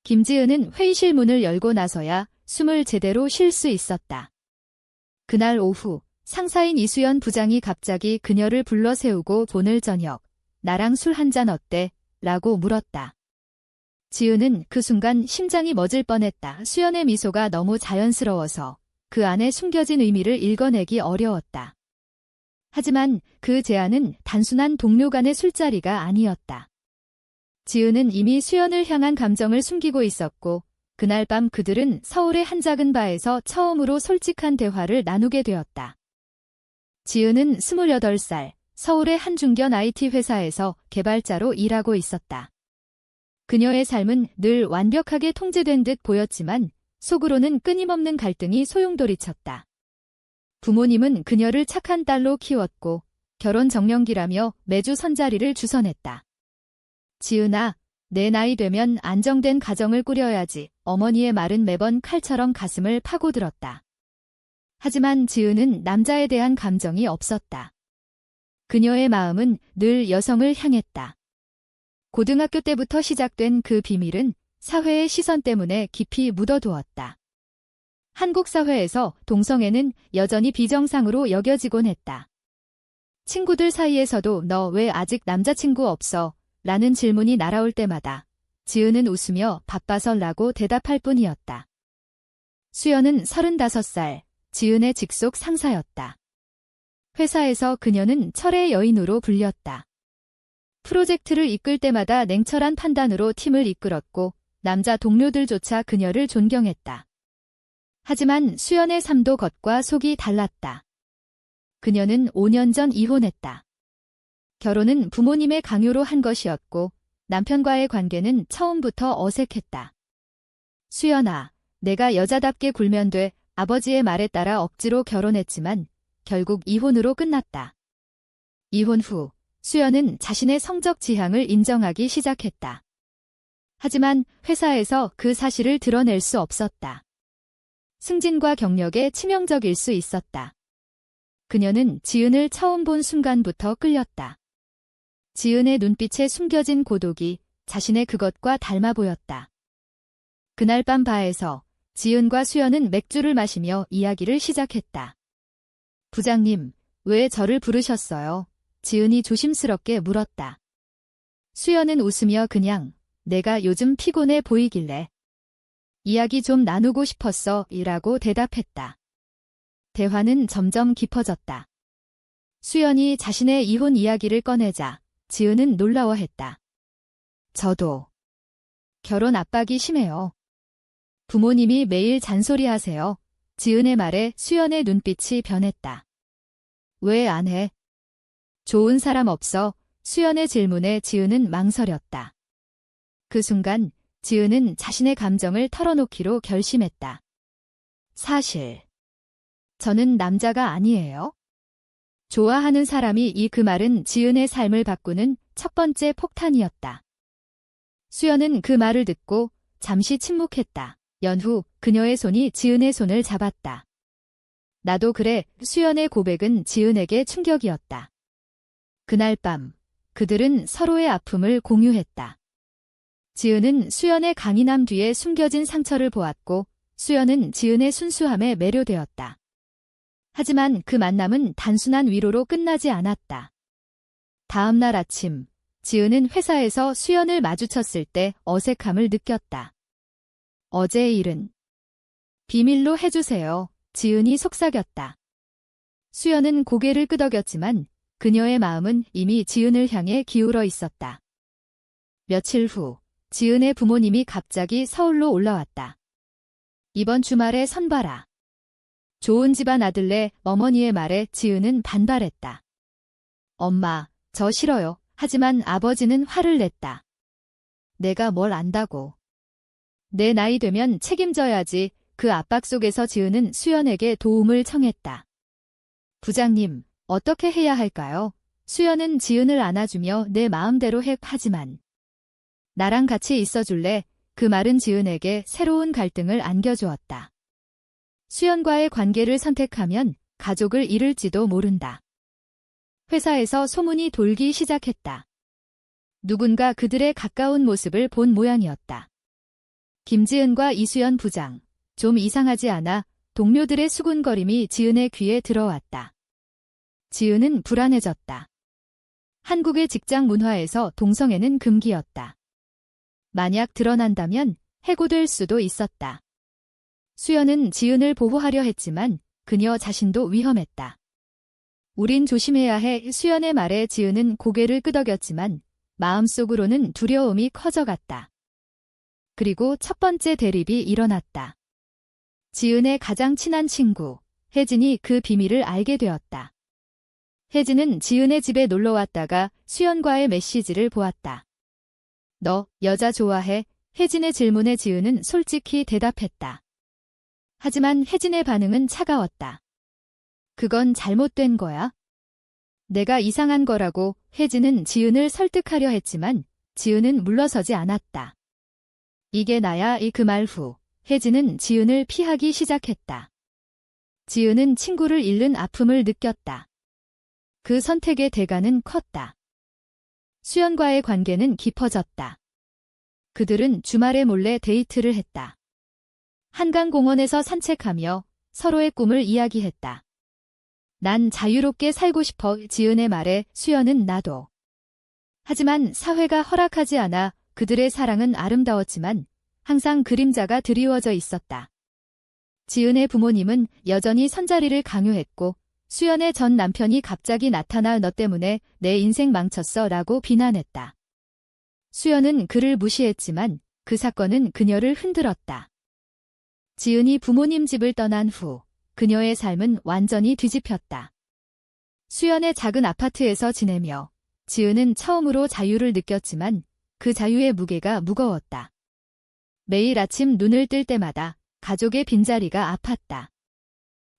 김지은은 회의실 문을 열고 나서야 숨을 제대로 쉴 수 있었다. 그날 오후 상사인 이수연 부장이 갑자기 그녀를 불러 세우고 오늘 저녁 나랑 술 한잔 어때? 라고 물었다. 지은은 그 순간 심장이 멎을 뻔했다. 수연의 미소가 너무 자연스러워서 그 안에 숨겨진 의미를 읽어내기 어려웠다. 하지만 그 제안은 단순한 동료 간의 술자리가 아니었다. 지은은 이미 수연을 향한 감정을 숨기고 있었고 그날 밤 그들은 서울의 한 작은 바에서 처음으로 솔직한 대화를 나누게 되었다. 지은은 28살, 서울의 한 중견 IT 회사에서 개발자로 일하고 있었다. 그녀의 삶은 늘 완벽하게 통제된 듯 보였지만 속으로는 끊임없는 갈등이 소용돌이쳤다. 부모님은 그녀를 착한 딸로 키웠고 결혼 정년기라며 매주 선자리를 주선했다. 지은아, 내 나이 되면 안정된 가정을 꾸려야지. 어머니의 말은 매번 칼처럼 가슴을 파고들었다. 하지만 지은은 남자에 대한 감정이 없었다. 그녀의 마음은 늘 여성을 향했다. 고등학교 때부터 시작된 그 비밀은 사회의 시선 때문에 깊이 묻어두었다. 한국 사회에서 동성애는 여전히 비정상으로 여겨지곤 했다. 친구들 사이에서도 너 왜 아직 남자친구 없어? 라는 질문이 날아올 때마다 지은은 웃으며 바빠서 라고 대답할 뿐이었다. 수연은 35살, 지은의 직속 상사였다. 회사에서 그녀는 철의 여인으로 불렸다. 프로젝트를 이끌 때마다 냉철한 판단으로 팀을 이끌었고 남자 동료들조차 그녀를 존경했다. 하지만 수연의 삶도 겉과 속이 달랐다. 그녀는 5년 전 이혼했다. 결혼은 부모님의 강요로 한 것이었고 남편과의 관계는 처음부터 어색했다. 수연아, 내가 여자답게 굴면 돼. 아버지의 말에 따라 억지로 결혼했지만 결국 이혼으로 끝났다. 이혼 후 수연은 자신의 성적 지향을 인정하기 시작했다. 하지만 회사에서 그 사실을 드러낼 수 없었다. 승진과 경력에 치명적일 수 있었다. 그녀는 지은을 처음 본 순간부터 끌렸다. 지은의 눈빛에 숨겨진 고독이 자신의 그것과 닮아 보였다. 그날 밤 바에서 지은과 수연은 맥주를 마시며 이야기를 시작했다. 부장님, 왜 저를 부르셨어요? 지은이 조심스럽게 물었다. 수연은 웃으며 그냥 내가 요즘 피곤해 보이길래 이야기 좀 나누고 싶었어 이라고 대답했다. 대화는 점점 깊어졌다. 수연이 자신의 이혼 이야기를 꺼내자 지은은 놀라워했다. 저도 결혼 압박이 심해요. 부모님이 매일 잔소리하세요. 지은의 말에 수연의 눈빛이 변했다. 왜 안 해? 좋은 사람 없어? 수연의 질문에 지은은 망설였다. 그 순간 지은은 자신의 감정을 털어놓기로 결심했다. 사실 저는 남자가 아니에요. 좋아하는 사람이 그 말은 지은의 삶을 바꾸는 첫 번째 폭탄이었다. 수연은 그 말을 듣고 잠시 침묵했다. 연후 그녀의 손이 지은의 손을 잡았다. 나도 그래. 수연의 고백은 지은에게 충격이었다. 그날 밤 그들은 서로의 아픔을 공유했다. 지은은 수연의 강인함 뒤에 숨겨진 상처를 보았고 수연은 지은의 순수함에 매료되었다. 하지만 그 만남은 단순한 위로로 끝나지 않았다. 다음 날 아침, 지은은 회사에서 수연을 마주쳤을 때 어색함을 느꼈다. 어제의 일은 비밀로 해주세요. 지은이 속삭였다. 수연은 고개를 끄덕였지만 그녀의 마음은 이미 지은을 향해 기울어 있었다. 며칠 후, 지은의 부모님이 갑자기 서울로 올라왔다. 이번 주말에 선봐라. 좋은 집안 아들네. 어머니의 말에 지은은 반발했다. 엄마, 저 싫어요. 하지만 아버지는 화를 냈다. 내가 뭘 안다고. 내 나이 되면 책임져야지. 그 압박 속에서 지은은 수연에게 도움을 청했다. 부장님, 어떻게 해야 할까요? 수연은 지은을 안아주며 내 마음대로 해. 하지만 나랑 같이 있어줄래? 그 말은 지은에게 새로운 갈등을 안겨주었다. 수연과의 관계를 선택하면 가족을 잃을지도 모른다. 회사에서 소문이 돌기 시작했다. 누군가 그들의 가까운 모습을 본 모양이었다. 김지은과 이수연 부장. 좀 이상하지 않아? 동료들의 수군거림이 지은의 귀에 들어왔다. 지은은 불안해졌다. 한국의 직장 문화에서 동성애는 금기였다. 만약 드러난다면 해고될 수도 있었다. 수연은 지은을 보호하려 했지만 그녀 자신도 위험했다. 우린 조심해야 해. 수연의 말에 지은은 고개를 끄덕였지만 마음속으로는 두려움이 커져갔다. 그리고 첫 번째 대립이 일어났다. 지은의 가장 친한 친구, 혜진이 그 비밀을 알게 되었다. 혜진은 지은의 집에 놀러 왔다가 수연과의 메시지를 보았다. 너 여자 좋아해? 혜진의 질문에 지은은 솔직히 대답했다. 하지만 혜진의 반응은 차가웠다. 그건 잘못된 거야. 내가 이상한 거라고. 혜진은 지은을 설득하려 했지만 지은은 물러서지 않았다. 이게 나야. 그 말 후 혜진은 지은을 피하기 시작했다. 지은은 친구를 잃는 아픔을 느꼈다. 그 선택의 대가는 컸다. 수연과의 관계는 깊어졌다. 그들은 주말에 몰래 데이트를 했다. 한강공원에서 산책하며 서로의 꿈을 이야기했다. 난 자유롭게 살고 싶어. 지은의 말에 수연은 나도. 하지만 사회가 허락하지 않아. 그들의 사랑은 아름다웠지만 항상 그림자가 드리워져 있었다. 지은의 부모님은 여전히 선자리를 강요했고 수연의 전 남편이 갑자기 나타나 너 때문에 내 인생 망쳤어 라고 비난했다. 수연은 그를 무시했지만 그 사건은 그녀를 흔들었다. 지은이 부모님 집을 떠난 후 그녀의 삶은 완전히 뒤집혔다. 수연의 작은 아파트에서 지내며 지은은 처음으로 자유를 느꼈지만 그 자유의 무게가 무거웠다. 매일 아침 눈을 뜰 때마다 가족의 빈자리가 아팠다.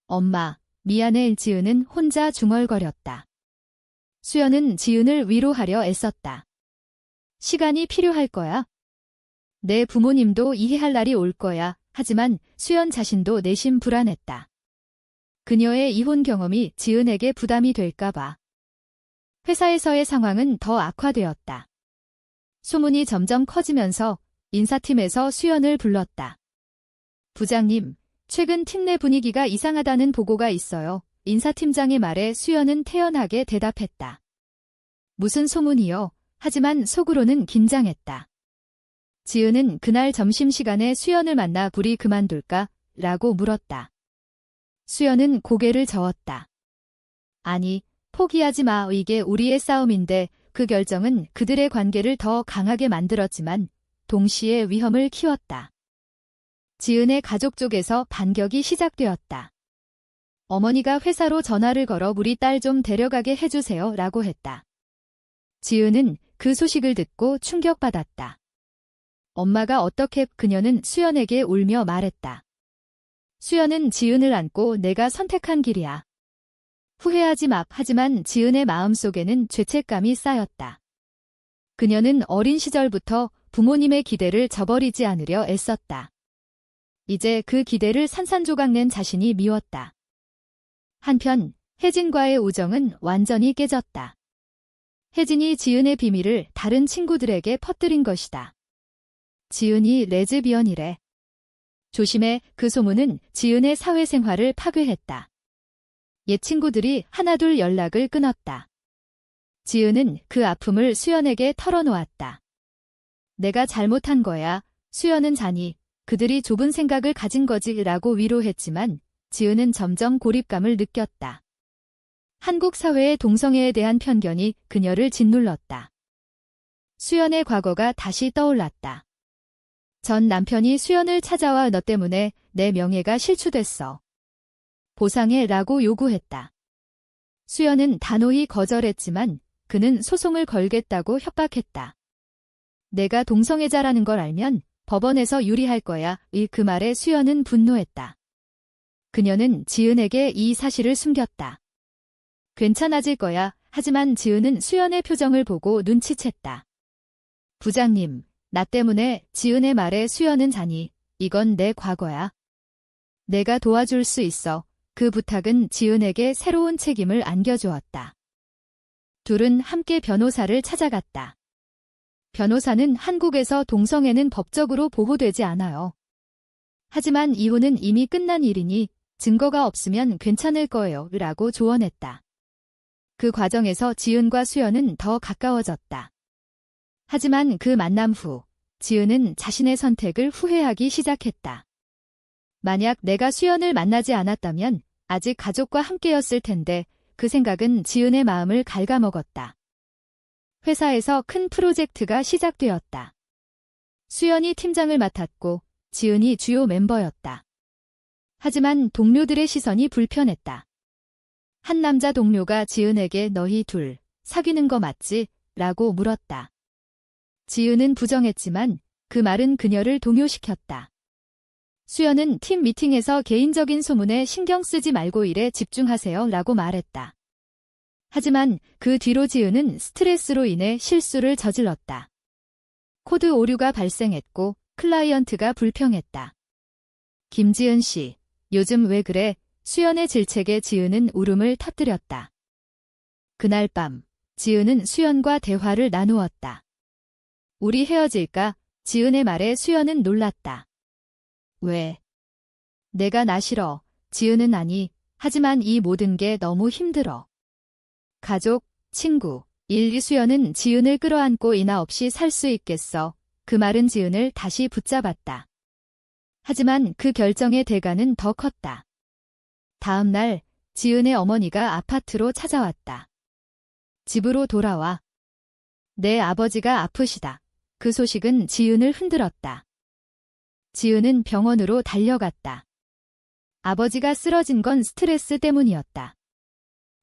엄마, 미안해. 지은은 혼자 중얼거렸다. 수연은 지은을 위로하려 애썼다. 시간이 필요할 거야. 내 부모님도 이해할 날이 올 거야. 하지만 수연 자신도 내심 불안했다. 그녀의 이혼 경험이 지은에게 부담이 될까봐. 회사에서의 상황은 더 악화되었다. 소문이 점점 커지면서 인사팀에서 수연을 불렀다. 부장님, 최근 팀 내 분위기가 이상하다는 보고가 있어요. 인사팀장의 말에 수연은 태연하게 대답했다. 무슨 소문이요? 하지만 속으로는 긴장했다. 지은은 그날 점심시간에 수연을 만나 우리 그만둘까? 라고 물었다. 수연은 고개를 저었다. 아니, 포기하지 마. 이게 우리의 싸움인데. 그 결정은 그들의 관계를 더 강하게 만들었지만 동시에 위험을 키웠다. 지은의 가족 쪽에서 반격이 시작되었다. 어머니가 회사로 전화를 걸어 우리 딸 좀 데려가게 해주세요 라고 했다. 지은은 그 소식을 듣고 충격받았다. 엄마가 어떻게? 그녀는 수연에게 울며 말했다. 수연은 지은을 안고 내가 선택한 길이야. 후회하지 마. 하지만 지은의 마음속에는 죄책감이 쌓였다. 그녀는 어린 시절부터 부모님의 기대를 저버리지 않으려 애썼다. 이제 그 기대를 산산조각 낸 자신이 미웠다. 한편 혜진과의 우정은 완전히 깨졌다. 혜진이 지은의 비밀을 다른 친구들에게 퍼뜨린 것이다. 지은이 레즈비언이래. 조심해. 그 소문은 지은의 사회생활을 파괴했다. 옛 친구들이 하나둘 연락을 끊었다. 지은은 그 아픔을 수연에게 털어놓았다. 내가 잘못한 거야. 수연은 자니. 그들이 좁은 생각을 가진 거지 라고 위로했지만 지은은 점점 고립감을 느꼈다. 한국 사회의 동성애에 대한 편견이 그녀를 짓눌렀다. 수연의 과거가 다시 떠올랐다. 전 남편이 수연을 찾아와 너 때문에 내 명예가 실추됐어. 보상해 라고 요구했다. 수연은 단호히 거절했지만 그는 소송을 걸겠다고 협박했다. 내가 동성애자라는 걸 알면 법원에서 유리할 거야. 그 말에 수연은 분노했다. 그녀는 지은에게 이 사실을 숨겼다. 괜찮아질 거야. 하지만 지은은 수연의 표정을 보고 눈치챘다. 부장님, 나 때문에. 지은의 말에 수연은 자니. 이건 내 과거야. 내가 도와줄 수 있어. 그 부탁은 지은에게 새로운 책임을 안겨주었다. 둘은 함께 변호사를 찾아갔다. 변호사는 한국에서 동성애는 법적으로 보호되지 않아요. 하지만 이혼은 이미 끝난 일이니 증거가 없으면 괜찮을 거예요. 라고 조언했다. 그 과정에서 지은과 수연은 더 가까워졌다. 하지만 그 만남 후 지은은 자신의 선택을 후회하기 시작했다. 만약 내가 수연을 만나지 않았다면 아직 가족과 함께였을 텐데 그 생각은 지은의 마음을 갉아먹었다. 회사에서 큰 프로젝트가 시작되었다. 수연이 팀장을 맡았고 지은이 주요 멤버였다. 하지만 동료들의 시선이 불편했다. 한 남자 동료가 지은에게 너희 둘 사귀는 거 맞지? 라고 물었다. 지은은 부정했지만 그 말은 그녀를 동요시켰다. 수연은 팀 미팅에서 개인적인 소문에 신경 쓰지 말고 일에 집중하세요 라고 말했다. 하지만 그 뒤로 지은은 스트레스로 인해 실수를 저질렀다. 코드 오류가 발생했고 클라이언트가 불평했다. 김지은 씨, 요즘 왜 그래? 수연의 질책에 지은은 울음을 터뜨렸다. 그날 밤, 지은은 수연과 대화를 나누었다. 우리 헤어질까? 지은의 말에 수연은 놀랐다. 왜? 내가 나 싫어. 지은은 아니. 하지만 이 모든 게 너무 힘들어. 가족, 친구, 일. 수연은 지은을 끌어안고 이나 없이 살 수 있겠어. 그 말은 지은을 다시 붙잡았다. 하지만 그 결정의 대가는 더 컸다. 다음 날 지은의 어머니가 아파트로 찾아왔다. 집으로 돌아와. 내 아버지가 아프시다. 그 소식은 지은을 흔들었다. 지은은 병원으로 달려갔다. 아버지가 쓰러진 건 스트레스 때문이었다.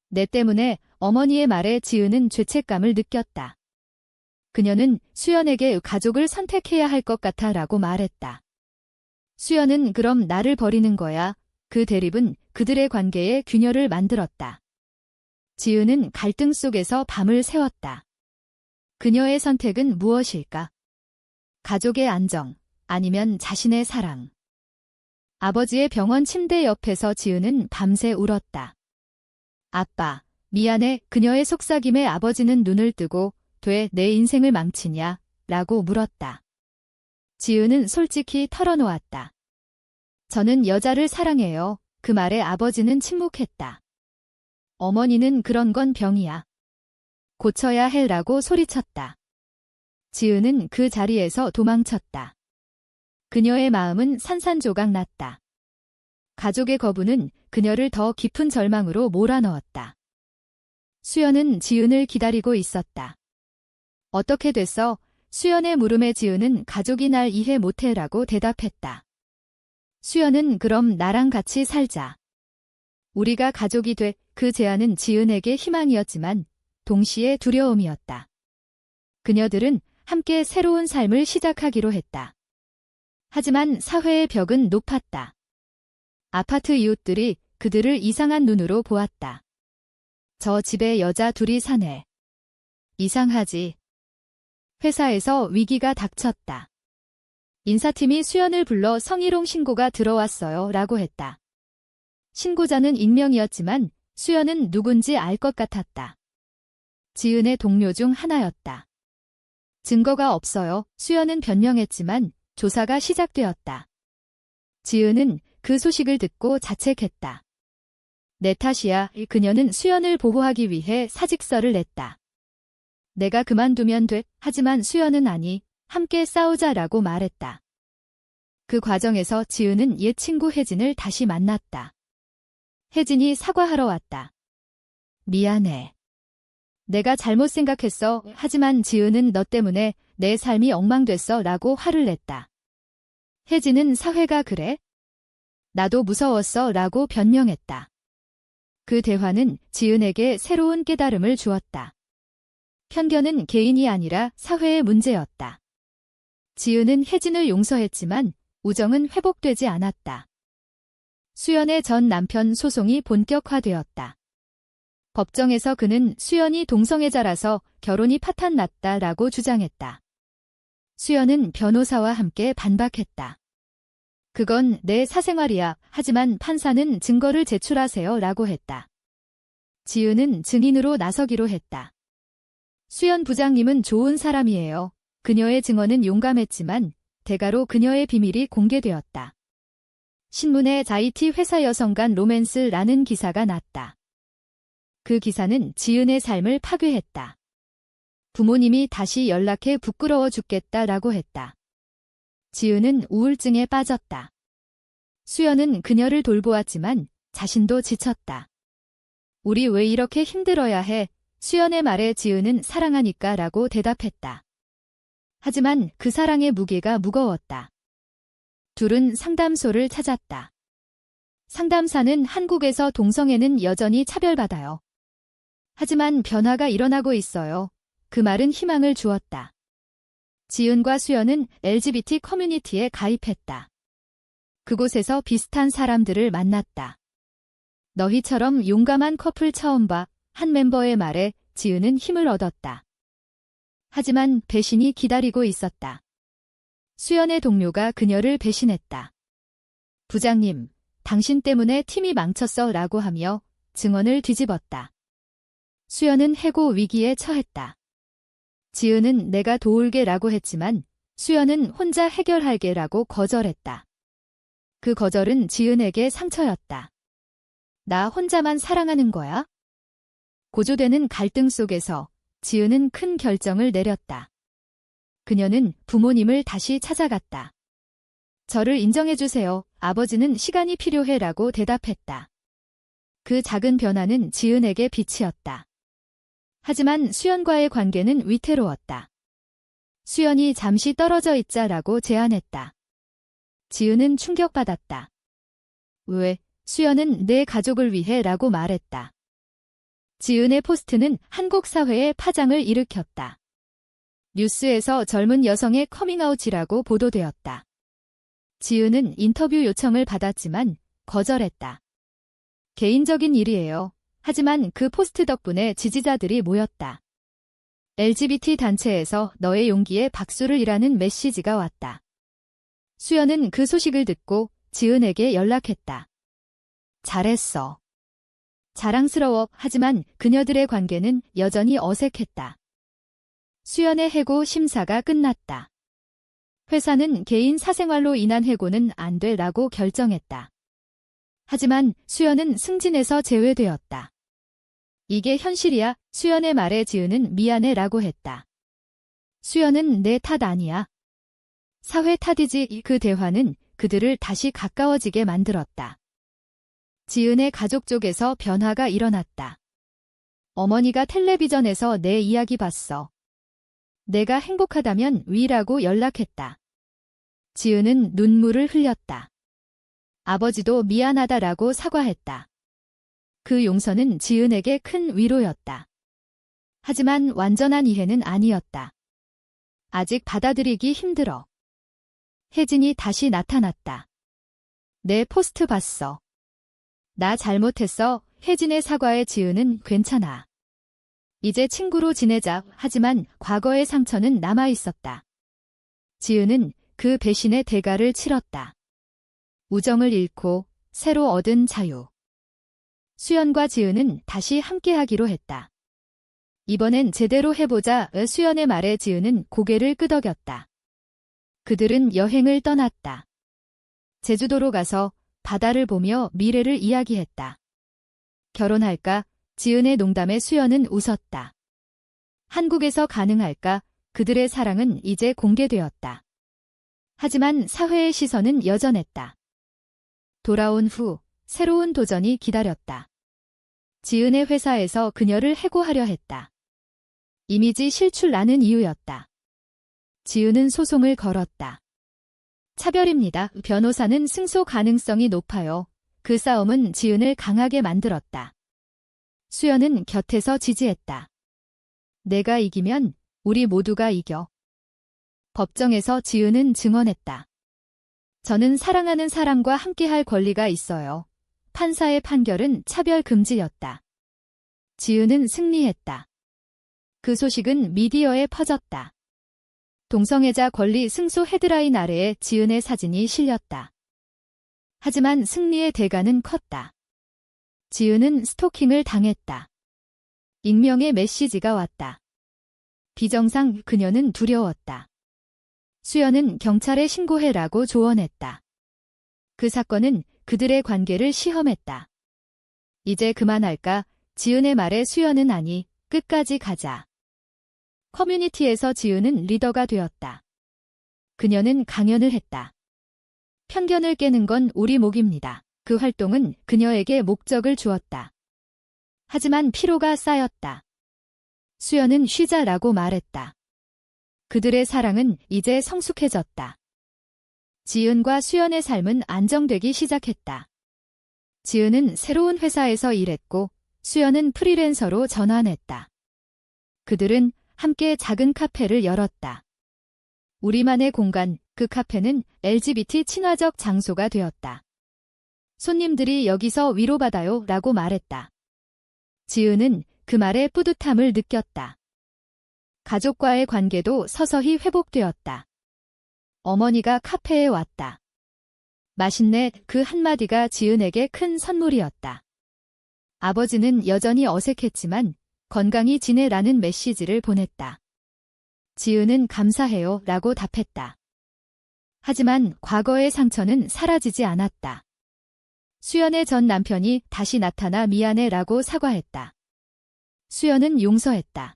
내 때문에 어머니의 말에 지은은 죄책감을 느꼈다. 그녀는 수연에게 가족을 선택해야 할 것 같아 라고 말했다. 수연은 그럼 나를 버리는 거야. 그 대립은 그들의 관계에 균열을 만들었다. 지은은 갈등 속에서 밤을 새웠다. 그녀의 선택은 무엇일까? 가족의 안정, 아니면 자신의 사랑. 아버지의 병원 침대 옆에서 지은은 밤새 울었다. 아빠, 미안해. 그녀의 속삭임에 아버지는 눈을 뜨고 돼 내 인생을 망치냐? 라고 물었다. 지은은 솔직히 털어놓았다. 저는 여자를 사랑해요. 그 말에 아버지는 침묵했다. 어머니는 그런 건 병이야. 고쳐야 해 라고 소리쳤다. 지은은 그 자리에서 도망쳤다. 그녀의 마음은 산산조각 났다. 가족의 거부는 그녀를 더 깊은 절망으로 몰아넣었다. 수연은 지은을 기다리고 있었다. 어떻게 됐어? 수연의 물음에 지은은 가족이 날 이해 못해라고 대답했다. 수연은 그럼 나랑 같이 살자. 우리가 가족이 돼. 그 제안은 지은에게 희망이었지만 동시에 두려움이었다. 그녀들은 함께 새로운 삶을 시작하기로 했다. 하지만 사회의 벽은 높았다. 아파트 이웃들이 그들을 이상한 눈으로 보았다. 저 집에 여자 둘이 사네. 이상하지. 회사에서 위기가 닥쳤다. 인사팀이 수연을 불러 성희롱 신고가 들어왔어요 라고 했다. 신고자는 익명이었지만 수연은 누군지 알 것 같았다. 지은의 동료 중 하나였다. 증거가 없어요. 수연은 변명했지만 조사가 시작되었다. 지은은 그 소식을 듣고 자책했다. 내 탓이야. 그녀는 수연을 보호하기 위해 사직서를 냈다. 내가 그만두면 돼. 하지만 수연은 아니. 함께 싸우자라고 말했다. 그 과정에서 지은은 옛 친구 혜진을 다시 만났다. 혜진이 사과하러 왔다. 미안해. 내가 잘못 생각했어. 하지만 지은은 너 때문에 내 삶이 엉망됐어 라고 화를 냈다. 혜진은 사회가 그래? 나도 무서웠어 라고 변명했다. 그 대화는 지은에게 새로운 깨달음을 주었다. 편견은 개인이 아니라 사회의 문제였다. 지은은 혜진을 용서했지만 우정은 회복되지 않았다. 수연의 전 남편 소송이 본격화되었다. 법정에서 그는 수연이 동성애자라서 결혼이 파탄났다라고 주장했다. 수연은 변호사와 함께 반박했다. 그건 내 사생활이야. 하지만 판사는 증거를 제출하세요 라고 했다. 지은은 증인으로 나서기로 했다. 수연 부장님은 좋은 사람이에요. 그녀의 증언은 용감했지만 대가로 그녀의 비밀이 공개되었다. 신문에 자이티 회사 여성 간 로맨스라는 기사가 났다. 그 기사는 지은의 삶을 파괴했다. 부모님이 다시 연락해 부끄러워 죽겠다라고 했다. 지은은 우울증에 빠졌다. 수연은 그녀를 돌보았지만 자신도 지쳤다. 우리 왜 이렇게 힘들어야 해? 수연의 말에 지은은 사랑하니까 라고 대답했다. 하지만 그 사랑의 무게가 무거웠다. 둘은 상담소를 찾았다. 상담사는 한국에서 동성애는 여전히 차별받아요. 하지만 변화가 일어나고 있어요. 그 말은 희망을 주었다. 지은과 수연은 LGBT 커뮤니티에 가입했다. 그곳에서 비슷한 사람들을 만났다. 너희처럼 용감한 커플 처음 봐. 한 멤버의 말에 지은은 힘을 얻었다. 하지만 배신이 기다리고 있었다. 수연의 동료가 그녀를 배신했다. 부장님, 당신 때문에 팀이 망쳤어 라고 하며 증언을 뒤집었다. 수연은 해고 위기에 처했다. 지은은 내가 도울게 라고 했지만 수연은 혼자 해결할게 라고 거절했다. 그 거절은 지은에게 상처였다. 나 혼자만 사랑하는 거야? 고조되는 갈등 속에서 지은은 큰 결정을 내렸다. 그녀는 부모님을 다시 찾아갔다. 저를 인정해주세요. 아버지는 시간이 필요해 라고 대답했다. 그 작은 변화는 지은에게 빛이었다. 하지만 수연과의 관계는 위태로웠다. 수연이 잠시 떨어져 있자라고 제안했다. 지은은 충격받았다. 왜? 수연은 내 가족을 위해 라고 말했다. 지은의 포스트는 한국 사회에 파장을 일으켰다. 뉴스에서 젊은 여성의 커밍아웃이라고 보도되었다. 지은은 인터뷰 요청을 받았지만 거절했다. 개인적인 일이에요. 하지만 그 포스트 덕분에 지지자들이 모였다. LGBT 단체에서 너의 용기에 박수를 이라는 메시지가 왔다. 수연은 그 소식을 듣고 지은에게 연락했다. 잘했어. 자랑스러워. 하지만 그녀들의 관계는 여전히 어색했다. 수연의 해고 심사가 끝났다. 회사는 개인 사생활로 인한 해고는 안 되라고 결정했다. 하지만 수연은 승진에서 제외되었다. 이게 현실이야. 수연의 말에 지은은 미안해 라고 했다. 수연은 내 탓 아니야. 사회 탓이지. 그 대화는 그들을 다시 가까워지게 만들었다. 지은의 가족 쪽에서 변화가 일어났다. 어머니가 텔레비전에서 내 이야기 봤어. 내가 행복하다면 위라고 연락했다. 지은은 눈물을 흘렸다. 아버지도 미안하다라고 사과했다. 그 용서는 지은에게 큰 위로였다. 하지만 완전한 이해는 아니었다. 아직 받아들이기 힘들어. 혜진이 다시 나타났다. 내 포스트 봤어. 나 잘못했어. 혜진의 사과에 지은은 괜찮아. 이제 친구로 지내자. 하지만 과거의 상처는 남아있었다. 지은은 그 배신의 대가를 치렀다. 우정을 잃고 새로 얻은 자유. 수연과 지은은 다시 함께하기로 했다. 이번엔 제대로 해보자. 수연의 말에 지은은 고개를 끄덕였다. 그들은 여행을 떠났다. 제주도로 가서 바다를 보며 미래를 이야기했다. 결혼할까? 지은의 농담에 수연은 웃었다. 한국에서 가능할까? 그들의 사랑은 이제 공개되었다. 하지만 사회의 시선은 여전했다. 돌아온 후 새로운 도전이 기다렸다. 지은의 회사에서 그녀를 해고하려 했다. 이미지 실출라는 이유였다. 지은은 소송을 걸었다. 차별입니다. 변호사는 승소 가능성이 높아요. 그 싸움은 지은을 강하게 만들었다. 수연은 곁에서 지지했다. 내가 이기면 우리 모두가 이겨. 법정에서 지은은 증언했다. 저는 사랑하는 사람과 함께할 권리가 있어요. 판사의 판결은 차별 금지였다. 지은은 승리했다. 그 소식은 미디어에 퍼졌다. 동성애자 권리 승소 헤드라인 아래에 지은의 사진이 실렸다. 하지만 승리의 대가는 컸다. 지은은 스토킹을 당했다. 익명의 메시지가 왔다. 비정상 그녀는 두려웠다. 수연은 경찰에 신고해라고 조언했다. 그 사건은 그들의 관계를 시험했다. 이제 그만할까? 지은의 말에 수연은 아니, 끝까지 가자. 커뮤니티에서 지은은 리더가 되었다. 그녀는 강연을 했다. 편견을 깨는 건 우리 몫입니다. 그 활동은 그녀에게 목적을 주었다. 하지만 피로가 쌓였다. 수연은 쉬자라고 말했다. 그들의 사랑은 이제 성숙해졌다. 지은과 수연의 삶은 안정되기 시작했다. 지은은 새로운 회사에서 일했고 수연은 프리랜서로 전환했다. 그들은 함께 작은 카페를 열었다. 우리만의 공간, 그 카페는 LGBT 친화적 장소가 되었다. 손님들이 여기서 위로받아요 라고 말했다. 지은은 그 말에 뿌듯함을 느꼈다. 가족과의 관계도 서서히 회복되었다. 어머니가 카페에 왔다. 맛있네, 그 한마디가 지은에게 큰 선물이었다. 아버지는 여전히 어색했지만 건강히 지내라는 메시지를 보냈다. 지은은 감사해요 라고 답했다. 하지만 과거의 상처는 사라지지 않았다. 수연의 전 남편이 다시 나타나 미안해 라고 사과했다. 수연은 용서했다.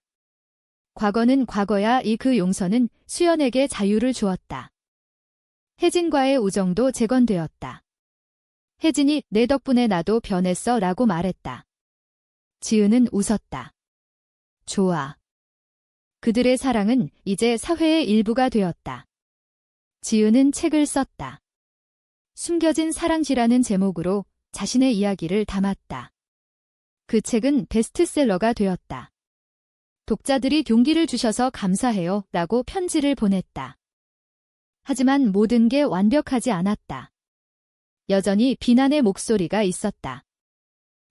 과거는 과거야. 그 용서는 수연에게 자유를 주었다. 혜진과의 우정도 재건되었다. 혜진이 내 덕분에 나도 변했어 라고 말했다. 지은은 웃었다. 좋아. 그들의 사랑은 이제 사회의 일부가 되었다. 지은은 책을 썼다. 숨겨진 사랑지라는 제목으로 자신의 이야기를 담았다. 그 책은 베스트셀러가 되었다. 독자들이 용기를 주셔서 감사해요 라고 편지를 보냈다. 하지만 모든 게 완벽하지 않았다. 여전히 비난의 목소리가 있었다.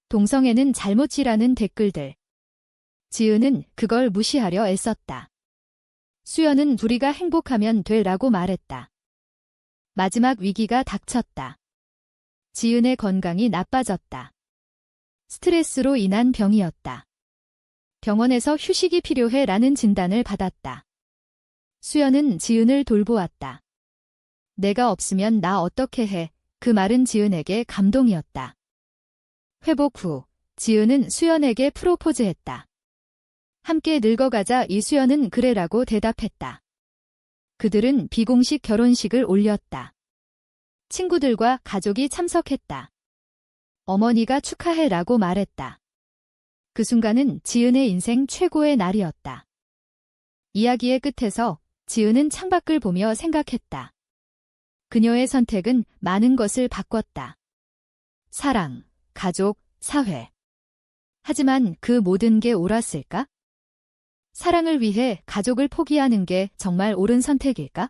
동성애는 잘못이라는 댓글들. 지은은 그걸 무시하려 애썼다. 수연은 둘이가 행복하면 돼 라고 말했다. 마지막 위기가 닥쳤다. 지은의 건강이 나빠졌다. 스트레스로 인한 병이었다. 병원에서 휴식이 필요해 라는 진단을 받았다. 수연은 지은을 돌보았다. 내가 없으면 나 어떻게 해? 그 말은 지은에게 감동이었다. 회복 후 지은은 수연에게 프로포즈했다. 함께 늙어가자. 이수연은 그래라고 대답했다. 그들은 비공식 결혼식을 올렸다. 친구들과 가족이 참석했다. 어머니가 축하해라고 말했다. 그 순간은 지은의 인생 최고의 날이었다. 이야기의 끝에서 지은은 창밖을 보며 생각했다. 그녀의 선택은 많은 것을 바꿨다. 사랑, 가족, 사회. 하지만 그 모든 게 옳았을까? 사랑을 위해 가족을 포기하는 게 정말 옳은 선택일까?